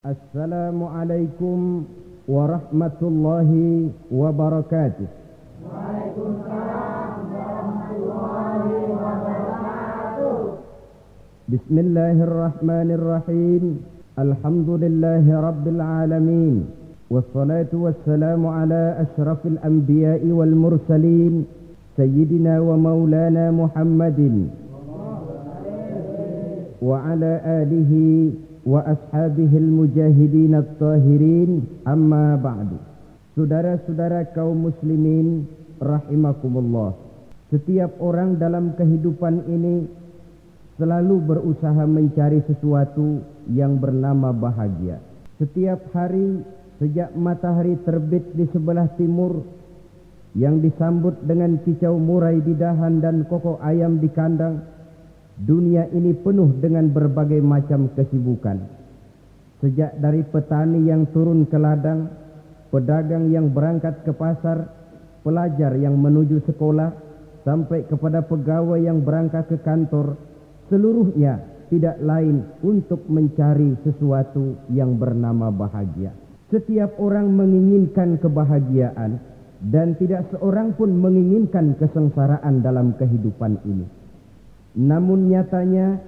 Assalamualaikum warahmatullahi wabarakatuh. Waalaikumsalam warahmatullahi wabarakatuh. Bismillahirrahmanirrahim. Alhamdulillahi rabbil alamin. Wassalatu wassalamu ala ashrafil anbiya'i wal mursalin. Sayyidina wa maulana Muhammadin. Wa ala alihi wa ashabihil mujahidin at-tahirin, amma ba'du. Saudara-saudara kaum muslimin rahimakumullah, setiap orang dalam kehidupan ini selalu berusaha mencari sesuatu yang bernama bahagia. Setiap hari sejak matahari terbit di sebelah timur yang disambut dengan kicau murai di dahan dan kokok ayam di kandang, dunia ini penuh dengan berbagai macam kesibukan. Sejak dari petani yang turun ke ladang, pedagang yang berangkat ke pasar, pelajar yang menuju sekolah, sampai kepada pegawai yang berangkat ke kantor, seluruhnya tidak lain untuk mencari sesuatu yang bernama bahagia. Setiap orang menginginkan kebahagiaan dan tidak seorang pun menginginkan kesengsaraan dalam kehidupan ini. Namun nyatanya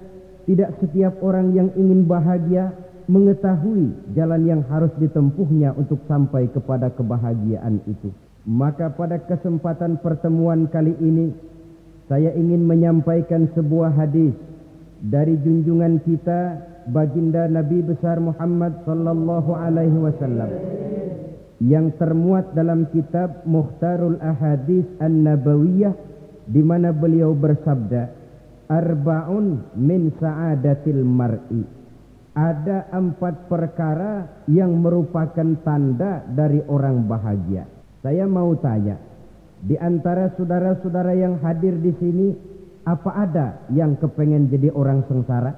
tidak setiap orang yang ingin bahagia mengetahui jalan yang harus ditempuhnya untuk sampai kepada kebahagiaan itu. Maka pada kesempatan pertemuan kali ini saya ingin menyampaikan sebuah hadis dari junjungan kita baginda Nabi besar Muhammad sallallahu alaihi wasallam yang termuat dalam kitab Mukhtarul Ahadits An-Nabawiyah, di mana beliau bersabda, Arba'un min sa'adatil mar'i. Ada 4 perkara yang merupakan tanda dari orang bahagia. Saya mau tanya, di antara saudara-saudara yang hadir di sini, apa ada yang kepengen jadi orang sengsara?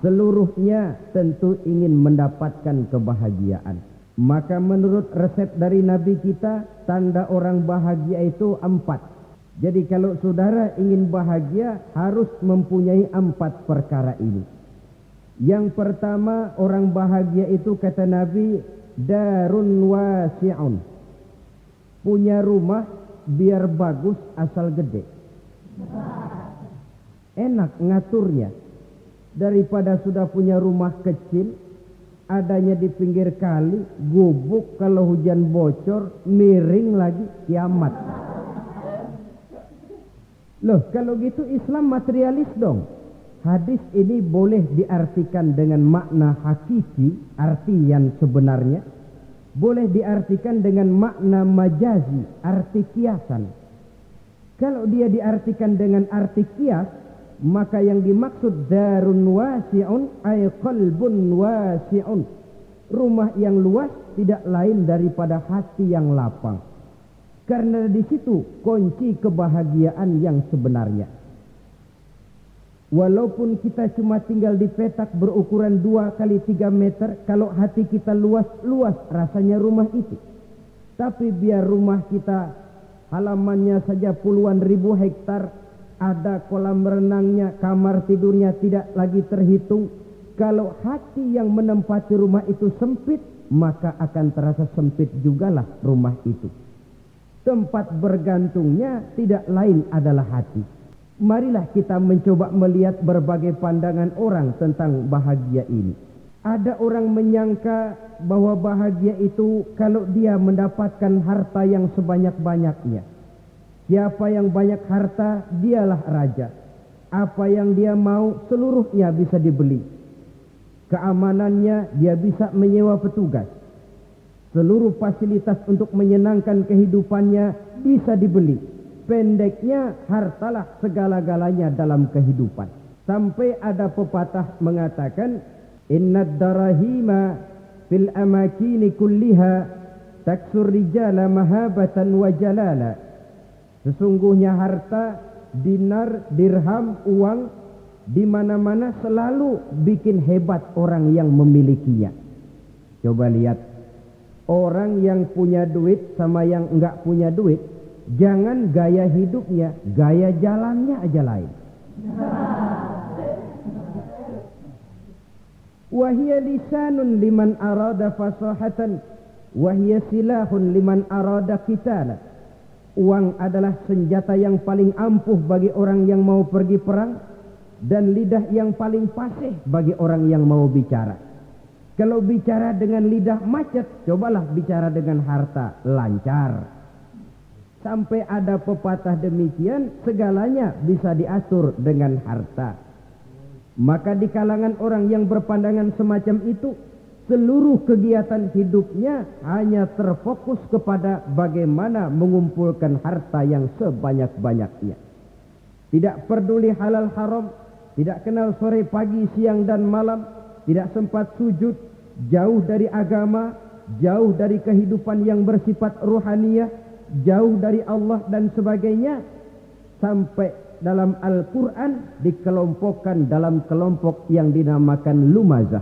Seluruhnya tentu ingin mendapatkan kebahagiaan. Maka menurut resep dari Nabi kita, tanda orang bahagia itu 4. Jadi kalau saudara ingin bahagia harus mempunyai 4 perkara ini. Yang pertama, orang bahagia itu kata Nabi, darun wasi'un. Punya rumah biar bagus asal gede. Enak ngaturnya. Daripada sudah punya rumah kecil, adanya di pinggir kali, gubuk, kalau hujan bocor, miring lagi, kiamat. Loh, kalau gitu Islam materialis dong. Hadis ini boleh diartikan dengan makna hakiki, arti yang sebenarnya. Boleh diartikan dengan makna majazi, arti kiasan. Kalau dia diartikan dengan arti kias, maka yang dimaksud darun wasi'un ay qalbun wasi'un. Rumah yang luas tidak lain daripada hati yang lapang. Karena di situ kunci kebahagiaan yang sebenarnya. Walaupun kita cuma tinggal di petak berukuran 2 kali 3 meter, kalau hati kita luas rasanya rumah itu. Tapi biar rumah kita halamannya saja puluhan ribu hektar, ada kolam renangnya, kamar tidurnya tidak lagi terhitung. Kalau hati yang menempati rumah itu sempit, maka akan terasa sempit jugalah rumah itu. Tempat bergantungnya tidak lain adalah hati. Marilah kita mencoba melihat berbagai pandangan orang tentang bahagia ini. Ada orang menyangka bahwa bahagia itu kalau dia mendapatkan harta yang sebanyak-banyaknya. Siapa yang banyak harta, dialah raja. Apa yang dia mau, seluruhnya bisa dibeli. Keamanannya, dia bisa menyewa petugas. Seluruh fasilitas untuk menyenangkan kehidupannya bisa dibeli. Pendeknya, hartalah segala-galanya dalam kehidupan. Sampai ada pepatah mengatakan, Innad darahima fil amakini kulliha taksur rijala mahabatan wa jalala. Sesungguhnya harta, dinar, dirham, uang, di mana-mana selalu bikin hebat orang yang memilikinya. Coba lihat. Orang yang punya duit sama yang enggak punya duit, jangan gaya hidupnya, gaya jalannya aja lain. wa hiya lisanun liman arada fasahatan wa hiya silahun liman arada qitala. Uang adalah senjata yang paling ampuh bagi orang yang mau pergi perang, dan lidah yang paling fasih bagi orang yang mau bicara. Kalau bicara dengan lidah macet, cobalah bicara dengan harta, lancar. Sampai ada pepatah demikian, segalanya bisa diatur dengan harta. Maka di kalangan orang yang berpandangan semacam itu, seluruh kegiatan hidupnya hanya terfokus kepada bagaimana mengumpulkan harta yang sebanyak-banyaknya. Tidak peduli halal haram, tidak kenal sore pagi siang dan malam, tidak sempat sujud, jauh dari agama, jauh dari kehidupan yang bersifat ruhaniyah, jauh dari Allah dan sebagainya. Sampai dalam Al-Quran dikelompokkan dalam kelompok yang dinamakan lumazah.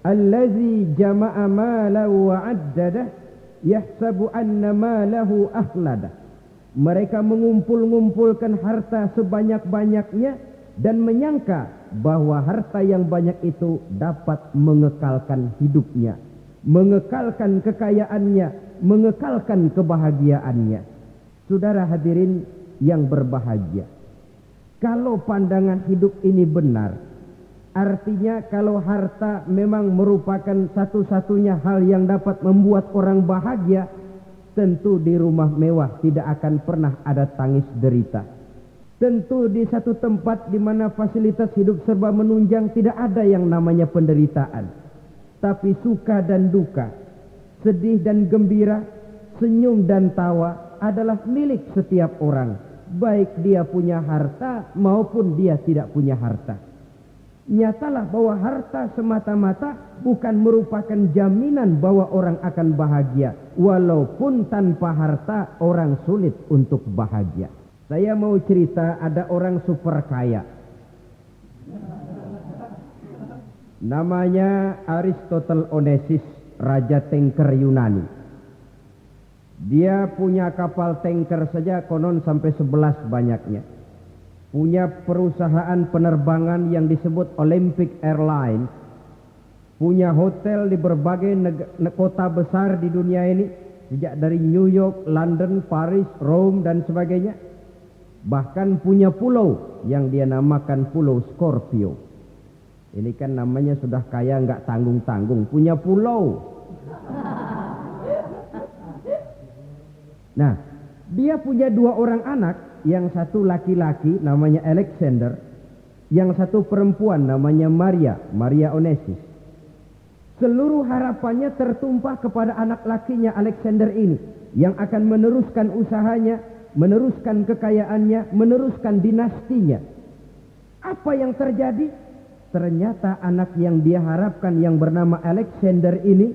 Allazi jama'a malahu wa'addadah yahsabu anna malahu akhladah. Mereka mengumpul-ngumpulkan harta sebanyak-banyaknya dan menyangka bahwa harta yang banyak itu dapat mengekalkan hidupnya, mengekalkan kekayaannya, mengekalkan kebahagiaannya. Saudara hadirin yang berbahagia, kalau pandangan hidup ini benar, artinya kalau harta memang merupakan satu-satunya hal yang dapat membuat orang bahagia, tentu di rumah mewah tidak akan pernah ada tangis derita. Tentu di satu tempat di mana fasilitas hidup serba menunjang tidak ada yang namanya penderitaan. Tapi suka dan duka, sedih dan gembira, senyum dan tawa adalah milik setiap orang, baik dia punya harta maupun dia tidak punya harta. Nyatalah bahwa harta semata-mata bukan merupakan jaminan bahwa orang akan bahagia. Walaupun tanpa harta orang sulit untuk bahagia. Saya mau cerita, ada orang super kaya. Namanya Aristotle Onassis, Raja Tanker Yunani. Dia punya kapal tanker saja konon sampai 11 banyaknya. Punya perusahaan penerbangan yang disebut Olympic Airlines. Punya hotel di berbagai kota besar di dunia ini. Sejak dari New York, London, Paris, Rome dan sebagainya. Bahkan punya pulau yang dia namakan Pulau Scorpio. Ini kan namanya sudah kaya nggak tanggung-tanggung. Punya pulau. Nah, dia punya 2 orang anak. Yang satu laki-laki namanya Alexander, yang satu perempuan namanya Maria Onassis. Seluruh harapannya tertumpah kepada anak lakinya Alexander ini, yang akan meneruskan usahanya, meneruskan kekayaannya, meneruskan dinastinya. Apa yang terjadi? Ternyata anak yang dia harapkan yang bernama Alexander ini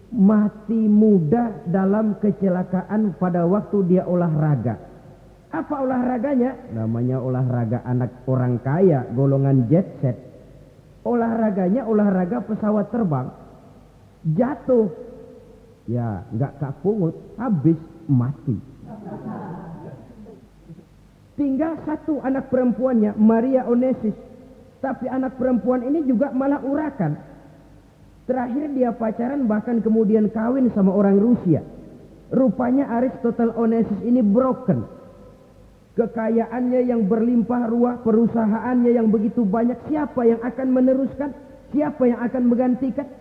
mati muda dalam kecelakaan pada waktu dia olahraga. Apa olahraganya? Namanya olahraga anak orang kaya, golongan jet set. Olahraganya olahraga pesawat terbang. Jatuh. Ya, nggak kapungut, habis mati. Tinggal satu anak perempuannya, Maria Onassis. Tapi anak perempuan ini juga malah urakan. Terakhir dia pacaran, bahkan kemudian kawin sama orang Rusia. Rupanya Aristotle Onassis ini broken. Kekayaannya yang berlimpah ruah, perusahaannya yang begitu banyak, siapa yang akan meneruskan? Siapa yang akan menggantikan?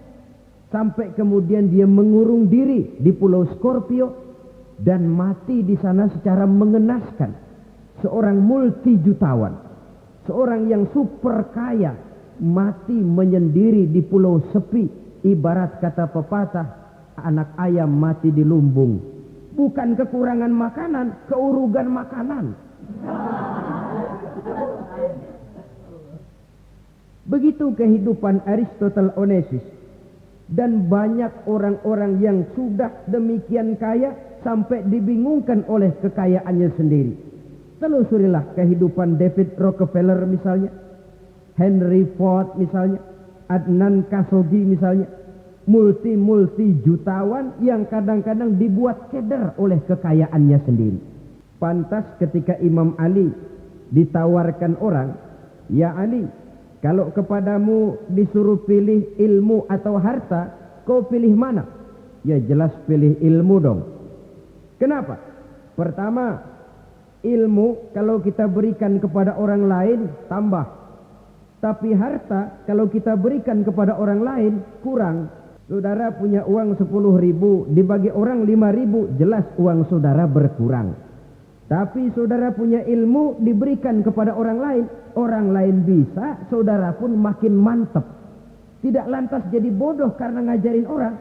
Sampai kemudian dia mengurung diri di Pulau Scorpio dan mati di sana secara mengenaskan. Seorang multijutawan, seorang yang super kaya, mati menyendiri di pulau sepi. Ibarat kata pepatah, anak ayam mati di lumbung. Bukan kekurangan makanan, keurugan makanan. Begitu kehidupan Aristotle Onassis. Dan banyak orang-orang yang sudah demikian kaya sampai dibingungkan oleh kekayaannya sendiri. Telusurilah kehidupan David Rockefeller misalnya, Henry Ford misalnya, Adnan Khashoggi misalnya. Multi jutawan yang kadang-kadang dibuat keder oleh kekayaannya sendiri. Pantas ketika Imam Ali ditawarkan orang, "Ya Ali, Kalau kepadamu disuruh pilih ilmu atau harta, kau pilih mana? Ya jelas pilih ilmu dong. Kenapa? Pertama, ilmu kalau kita berikan kepada orang lain tambah. Tapi harta kalau kita berikan kepada orang lain kurang. Saudara punya uang 10.000, dibagi orang 5.000, jelas uang saudara berkurang. Tapi saudara punya ilmu diberikan kepada orang lain bisa, saudara pun makin mantap. Tidak lantas jadi bodoh karena ngajarin orang.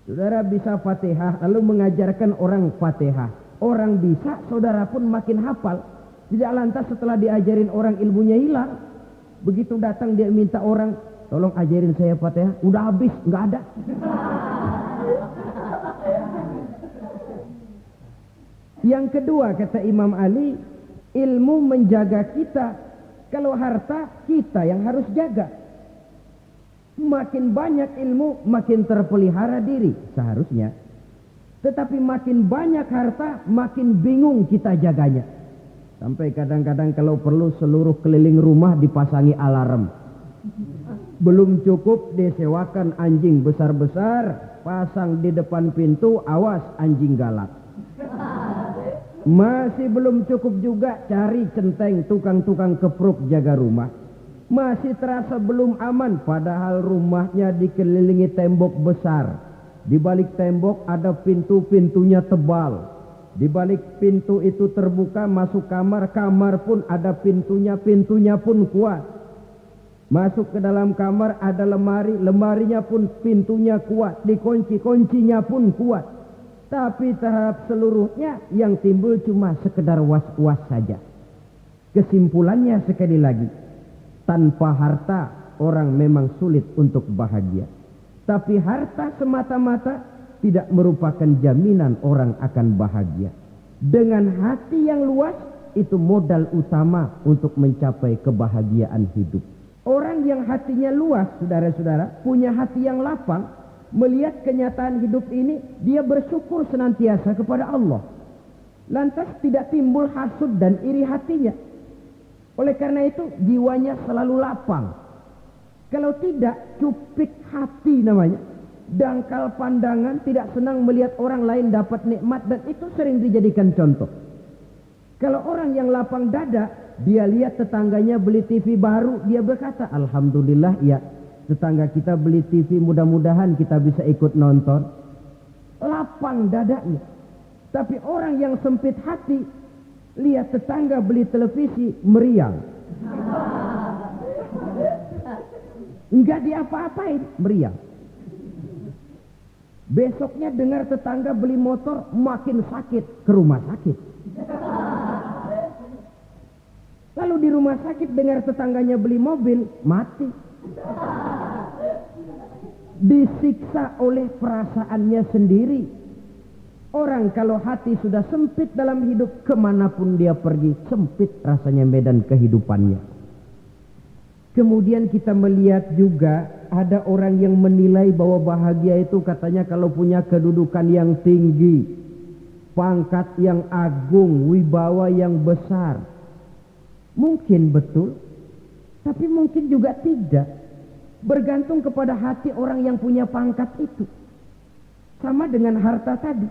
Saudara bisa Fatihah lalu mengajarkan orang Fatihah. Orang bisa, saudara pun makin hafal. Tidak lantas setelah diajarin orang ilmunya hilang. Begitu datang dia minta orang, tolong ajarin saya Fatihah. Udah habis, nggak ada. Yang kedua kata Imam Ali, ilmu menjaga kita. Kalau harta kita yang harus jaga. Makin banyak ilmu makin terpelihara diri seharusnya. Tetapi makin banyak harta makin bingung kita jaganya. Sampai kadang-kadang kalau perlu seluruh keliling rumah dipasangi alarm. Belum cukup disewakan anjing besar-besar, pasang di depan pintu, awas anjing galak. Masih belum cukup juga cari centeng tukang-tukang kepruk jaga rumah. Masih terasa belum aman padahal rumahnya dikelilingi tembok besar. Di balik tembok ada pintu-pintunya tebal. Di balik pintu itu terbuka masuk kamar, kamar pun ada pintunya, pintunya pun kuat. Masuk ke dalam kamar ada lemari, lemarinya pun pintunya kuat, dikunci, kuncinya pun kuat. Tapi terhadap seluruhnya yang timbul cuma sekedar was-was saja. Kesimpulannya sekali lagi, tanpa harta orang memang sulit untuk bahagia. Tapi harta semata-mata tidak merupakan jaminan orang akan bahagia. Dengan hati yang luas itu modal utama untuk mencapai kebahagiaan hidup. Orang yang hatinya luas, saudara-saudara, punya hati yang lapang, melihat kenyataan hidup ini, dia bersyukur senantiasa kepada Allah. Lantas tidak timbul hasud dan iri hatinya. Oleh karena itu jiwanya selalu lapang. Kalau tidak, cupik hati namanya. Dangkal pandangan, tidak senang melihat orang lain dapat nikmat, dan itu sering dijadikan contoh. Kalau orang yang lapang dada, dia lihat tetangganya beli TV baru, dia berkata, Alhamdulillah ya, tetangga kita beli TV, mudah-mudahan kita bisa ikut nonton. Lapang dadanya. Tapi orang yang sempit hati, lihat tetangga beli televisi, meriang. Enggak diapa-apain, meriang. Besoknya dengar tetangga beli motor, makin sakit, ke rumah sakit. Lalu di rumah sakit dengar tetangganya beli mobil, mati. Disiksa oleh perasaannya sendiri. Orang kalau hati sudah sempit dalam hidup, kemanapun dia pergi, sempit rasanya medan kehidupannya. Kemudian kita melihat juga ada orang yang menilai bahwa bahagia itu katanya kalau punya kedudukan yang tinggi, pangkat yang agung, wibawa yang besar. Mungkin betul, tapi mungkin juga tidak. Bergantung kepada hati orang yang punya pangkat itu. Sama dengan harta tadi.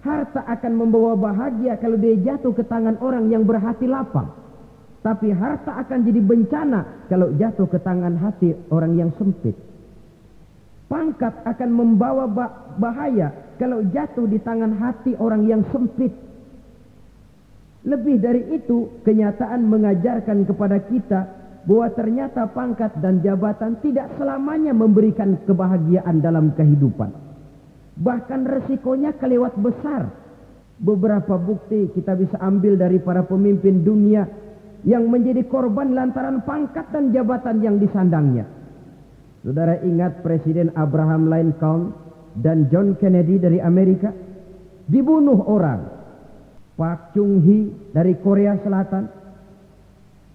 Harta akan membawa bahagia kalau dia jatuh ke tangan orang yang berhati lapang. Tapi harta akan jadi bencana kalau jatuh ke tangan hati orang yang sempit. Pangkat akan membawa bahaya kalau jatuh di tangan hati orang yang sempit. Lebih dari itu, kenyataan mengajarkan kepada kita bahwa ternyata pangkat dan jabatan tidak selamanya memberikan kebahagiaan dalam kehidupan. Bahkan resikonya kelewat besar. Beberapa bukti kita bisa ambil dari para pemimpin dunia yang menjadi korban lantaran pangkat dan jabatan yang disandangnya. Saudara ingat Presiden Abraham Lincoln dan John Kennedy dari Amerika? Dibunuh orang. Pak Chung Hee dari Korea Selatan,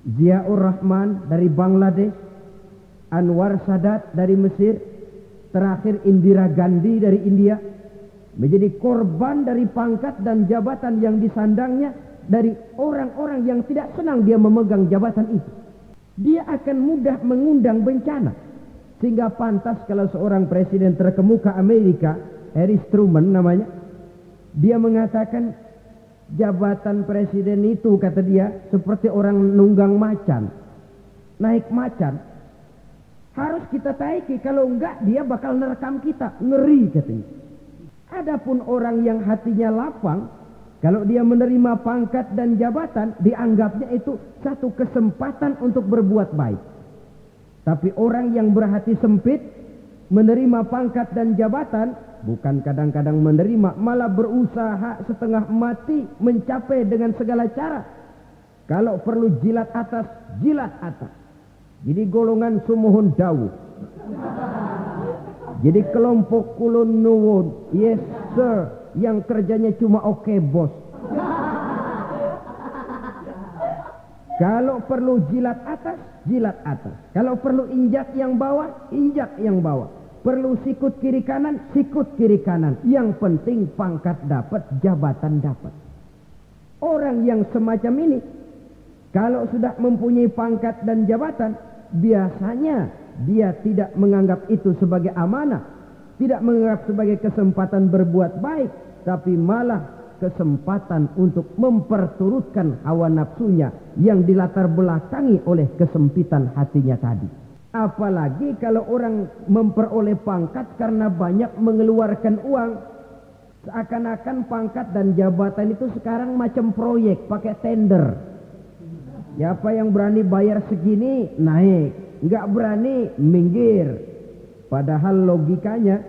Ziaur Rahman dari Bangladesh, Anwar Sadat dari Mesir, terakhir Indira Gandhi dari India, menjadi korban dari pangkat dan jabatan yang disandangnya dari orang-orang yang tidak senang dia memegang jabatan itu. dia akan mudah mengundang bencana. Sehingga pantas kalau seorang presiden terkemuka Amerika, Harry Truman namanya, dia mengatakan jabatan presiden itu, kata dia, seperti orang nunggang macan, naik macan. Harus kita taiki, kalau enggak dia bakal nerekam kita, ngeri katanya. Adapun orang yang hatinya lapang, kalau dia menerima pangkat dan jabatan, dianggapnya itu satu kesempatan untuk berbuat baik. Tapi orang yang berhati sempit, menerima pangkat dan jabatan, bukan kadang-kadang menerima, malah berusaha setengah mati mencapai dengan segala cara. Kalau perlu jilat atas, jilat atas. Jadi golongan sumuhun dawuh. Jadi kelompok kulon nuwun, yes sir, yang kerjanya cuma oke bos. Kalau perlu jilat atas, jilat atas. Kalau perlu injak yang bawah, injak yang bawah. Perlu sikut kiri kanan, sikut kiri kanan. Yang penting pangkat dapat, jabatan dapat. Orang yang semacam ini, kalau sudah mempunyai pangkat dan jabatan, biasanya dia tidak menganggap itu sebagai amanah, tidak menganggap sebagai kesempatan berbuat baik, tapi malah kesempatan untuk memperturutkan hawa nafsunya yang dilatar belakangi oleh kesempitan hatinya tadi. Apalagi kalau orang memperoleh pangkat karena banyak mengeluarkan uang, seakan-akan pangkat dan jabatan itu sekarang macam proyek, pakai tender. Siapa yang berani bayar segini naik, nggak berani minggir. Padahal logikanya,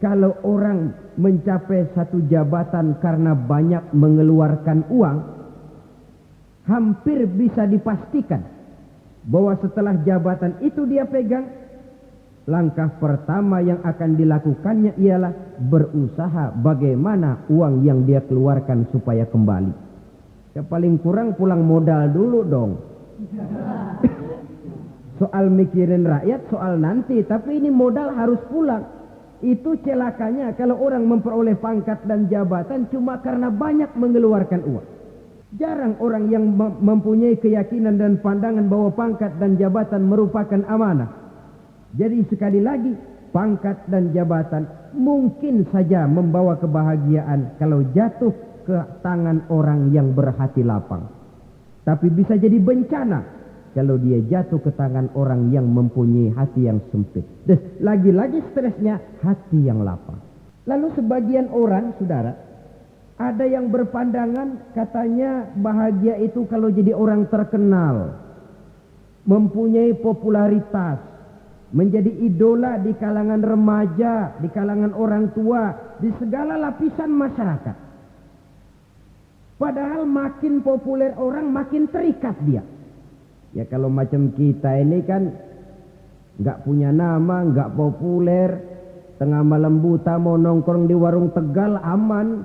kalau orang mencapai satu jabatan karena banyak mengeluarkan uang, hampir bisa dipastikan bahwa setelah jabatan itu dia pegang, langkah pertama yang akan dilakukannya ialah berusaha bagaimana uang yang dia keluarkan supaya kembali. Ya paling kurang pulang modal dulu dong. Soal mikirin rakyat, soal nanti, tapi ini modal harus pulang. Itu celakanya kalau orang memperoleh pangkat dan jabatan cuma karena banyak mengeluarkan uang. Jarang orang yang mempunyai keyakinan dan pandangan bahwa pangkat dan jabatan merupakan amanah. Jadi sekali lagi, pangkat dan jabatan mungkin saja membawa kebahagiaan kalau jatuh ke tangan orang yang berhati lapang. Tapi bisa jadi bencana kalau dia jatuh ke tangan orang yang mempunyai hati yang sempit. Dan lagi-lagi stresnya hati yang lapang. Lalu sebagian orang, saudara, ada yang berpandangan katanya bahagia itu kalau jadi orang terkenal, mempunyai popularitas, menjadi idola di kalangan remaja, di kalangan orang tua, di segala lapisan masyarakat. Padahal makin populer orang, makin terikat dia. Ya kalau macam kita ini kan nggak punya nama, nggak populer, tengah malam buta mau nongkrong di warung Tegal aman.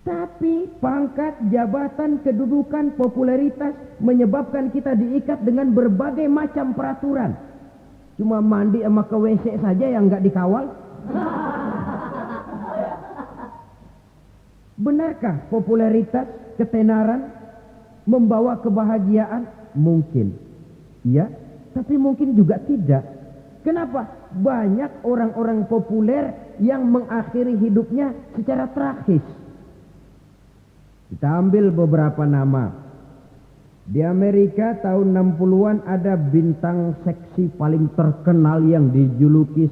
Tapi pangkat, jabatan, kedudukan, popularitas menyebabkan kita diikat dengan berbagai macam peraturan. Cuma mandi sama ke WC saja yang nggak dikawal. Benarkah popularitas, ketenaran membawa kebahagiaan? Mungkin. Ya, tapi mungkin juga tidak. Kenapa? Banyak orang-orang populer yang mengakhiri hidupnya secara tragis. Kita ambil beberapa nama. Di Amerika tahun 60-an ada bintang seksi paling terkenal yang dijuluki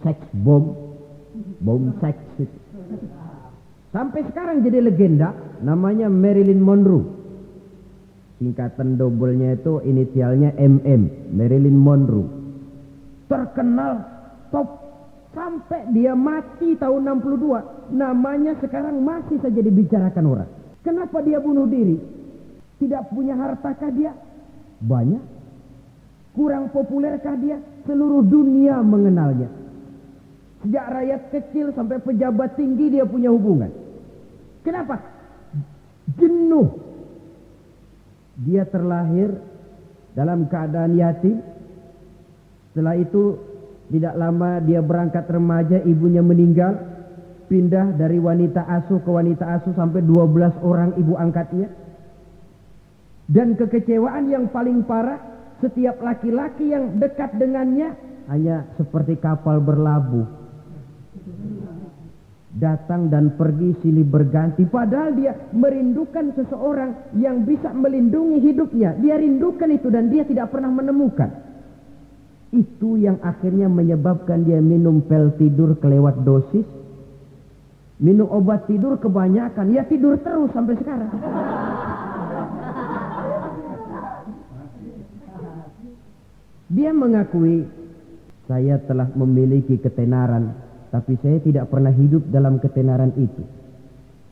sex bomb. Bom seks. Sampai sekarang jadi legenda, namanya Marilyn Monroe. Singkatan dobelnya itu inisialnya MM, Marilyn Monroe. Terkenal, top, sampai dia mati tahun 62. Namanya sekarang masih saja dibicarakan orang. Kenapa dia bunuh diri? Tidak punya hartakah dia? Banyak. Kurang populerkah dia? Seluruh dunia mengenalnya. Sejak rakyat kecil sampai pejabat tinggi dia punya hubungan. Kenapa? Jenuh. Dia terlahir dalam keadaan yatim. Setelah itu tidak lama dia berangkat remaja, ibunya meninggal. Pindah dari wanita asuh ke wanita asuh sampai 12 orang ibu angkatnya. Dan kekecewaan yang paling parah, setiap laki-laki yang dekat dengannya hanya seperti kapal berlabuh. Datang dan pergi silih berganti. Padahal dia merindukan seseorang yang bisa melindungi hidupnya. Dia rindukan itu dan dia tidak pernah menemukan. Itu yang akhirnya menyebabkan dia minum pil tidur kelewat dosis. Minum obat tidur kebanyakan. Ya tidur terus sampai sekarang. Dia mengakui, saya telah memiliki ketenaran, tapi saya tidak pernah hidup dalam ketenaran itu.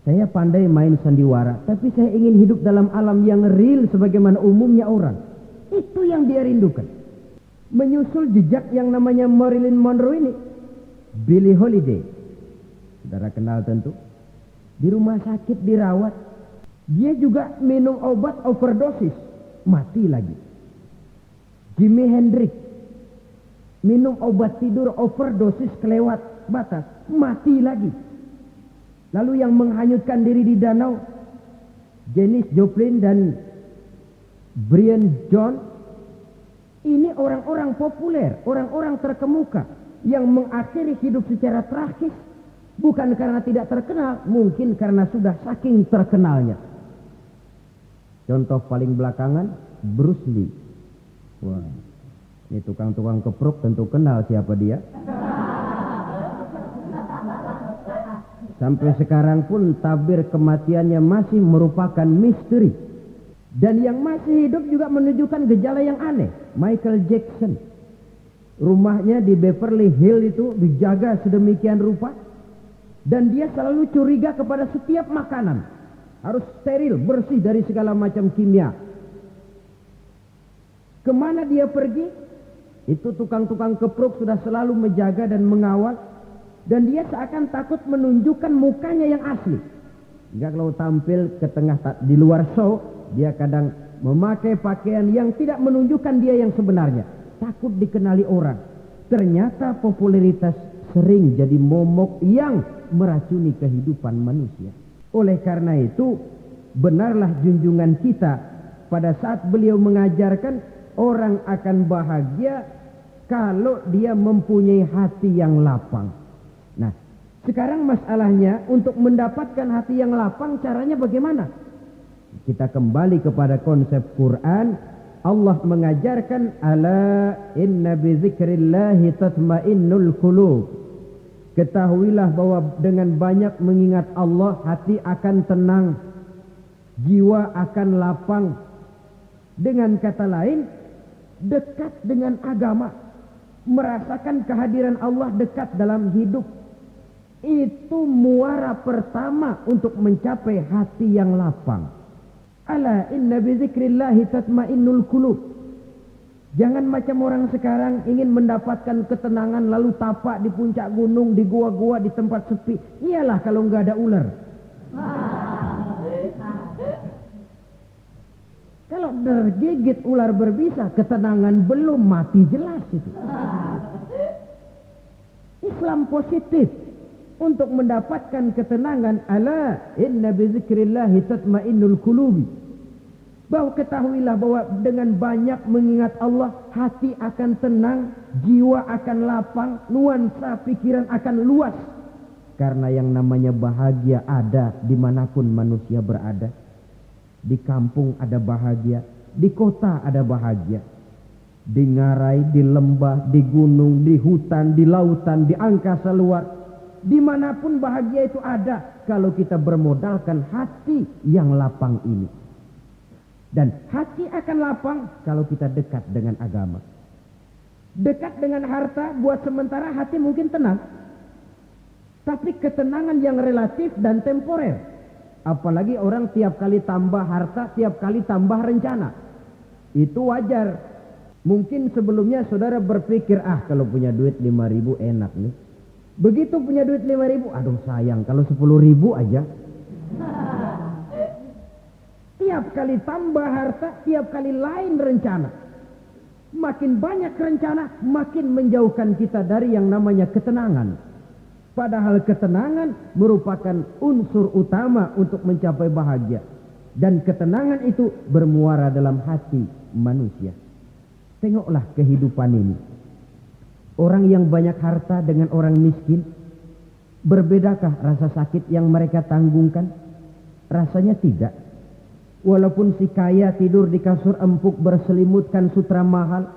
Saya pandai main sandiwara, tapi saya ingin hidup dalam alam yang real sebagaimana umumnya orang. Itu yang dia rindukan. Menyusul jejak yang namanya Marilyn Monroe ini, Billie Holiday, saudara kenal tentu, di rumah sakit dirawat. Dia juga minum obat overdosis, mati lagi. Jimi Hendrix minum obat tidur overdosis kelewat batas, mati lagi. Lalu yang menghanyutkan diri di danau, Janis Joplin dan Brian Jones, ini orang-orang populer, orang-orang terkemuka yang mengakhiri hidup secara tragis, bukan karena tidak terkenal, mungkin karena sudah saking terkenalnya. Contoh paling belakangan, Bruce Lee. Wah, ini tukang-tukang kepruk tentu kenal siapa dia. Sampai sekarang pun tabir kematiannya masih merupakan misteri. Dan yang masih hidup juga menunjukkan gejala yang aneh. Michael Jackson, rumahnya di Beverly Hills itu dijaga sedemikian rupa. Dan dia selalu curiga kepada setiap makanan. Harus steril, bersih dari segala macam kimia. Kemana dia pergi, itu tukang-tukang kepruk sudah selalu menjaga dan mengawal. Dan dia seakan takut menunjukkan mukanya yang asli. Hingga kalau tampil ke tengah di luar show, dia kadang memakai pakaian yang tidak menunjukkan dia yang sebenarnya. Takut dikenali orang. Ternyata popularitas sering jadi momok yang meracuni kehidupan manusia. Oleh karena itu, benarlah junjungan kita pada saat beliau mengajarkan orang akan bahagia kalau dia mempunyai hati yang lapang. Nah, sekarang masalahnya untuk mendapatkan hati yang lapang caranya bagaimana? Kita kembali kepada konsep Quran. Allah mengajarkan, ala inna bi dzikrillahi tatmainnul qulub. Ketahuilah bahwa dengan banyak mengingat Allah, hati akan tenang, jiwa akan lapang. Dengan kata lain, dekat dengan agama, merasakan kehadiran Allah dekat dalam hidup, itu muara pertama untuk mencapai hati yang lapang. Ala inna bi dzikrillahi tatmainnul qulub. Jangan macam orang sekarang ingin mendapatkan ketenangan lalu tapak di puncak gunung, di gua-gua, di tempat sepi. Iyalah kalau nggak ada ular. Kalau tergigit ular berbisa, ketenangan belum, mati jelas itu. Islam positif untuk mendapatkan ketenangan. Ala inna bi dzikrillahi tatmainnul qulubi. Bahwa ketahuilah bahwa dengan banyak mengingat Allah, hati akan tenang, jiwa akan lapang, nuansa pikiran akan luas. Karena yang namanya bahagia ada dimanapun manusia berada. Di kampung ada bahagia, di kota ada bahagia. Di ngarai, di lembah, di gunung, di hutan, di lautan, di angkasa luar. Dimanapun bahagia itu ada kalau kita bermodalkan hati yang lapang ini. Dan hati akan lapang kalau kita dekat dengan agama. Dekat dengan harta buat sementara hati mungkin tenang. Tapi ketenangan yang relatif dan temporer. Apalagi orang tiap kali tambah harta, tiap kali tambah rencana. Itu wajar. Mungkin sebelumnya saudara berpikir, kalau punya duit 5.000 enak nih. Begitu punya duit 5.000, aduh sayang kalau 10.000 aja. Tiap kali tambah harta, tiap kali lain rencana. Makin banyak rencana, makin menjauhkan kita dari yang namanya ketenangan. Padahal ketenangan merupakan unsur utama untuk mencapai bahagia. Dan ketenangan itu bermuara dalam hati manusia. Tengoklah kehidupan ini. Orang yang banyak harta dengan orang miskin, berbedakah rasa sakit yang mereka tanggungkan? Rasanya tidak. Walaupun si kaya tidur di kasur empuk berselimutkan sutra mahal,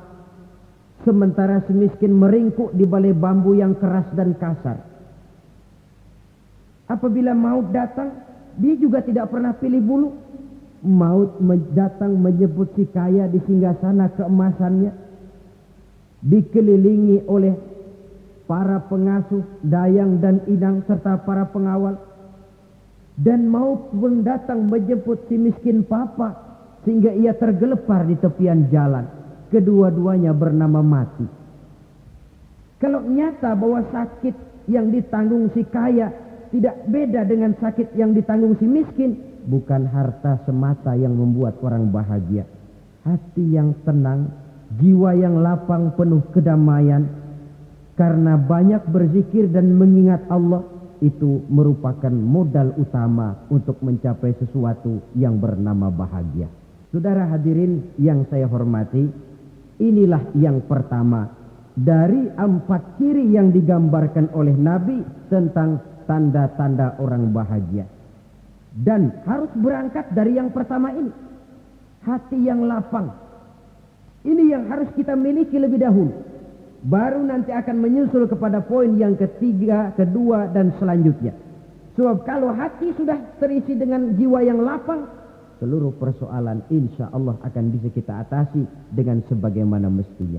sementara si miskin meringkuk di balai bambu yang keras dan kasar. Apabila maut datang, dia juga tidak pernah pilih bulu. Maut datang menyebut si kaya di singgasana keemasannya, dikelilingi oleh para pengasuh, dayang dan inang serta para pengawal. Dan maut pun datang menjemput si miskin papa sehingga ia tergelepar di tepian jalan. Kedua-duanya bernama mati. Kalau nyata bahwa sakit yang ditanggung si kaya tidak beda dengan sakit yang ditanggung si miskin, bukan harta semata yang membuat orang bahagia. Hati yang tenang, jiwa yang lapang penuh kedamaian karena banyak berzikir dan mengingat Allah, itu merupakan modal utama untuk mencapai sesuatu yang bernama bahagia. Saudara hadirin yang saya hormati, inilah yang pertama dari 4 ciri yang digambarkan oleh Nabi tentang tanda-tanda orang bahagia. Dan harus berangkat dari yang pertama ini. Hati yang lapang. Ini yang harus kita miliki lebih dahulu. Baru nanti akan menyusul kepada poin yang ketiga, kedua, dan selanjutnya. Sebab kalau hati sudah terisi dengan jiwa yang lapang, seluruh persoalan insya Allah akan bisa kita atasi dengan sebagaimana mestinya.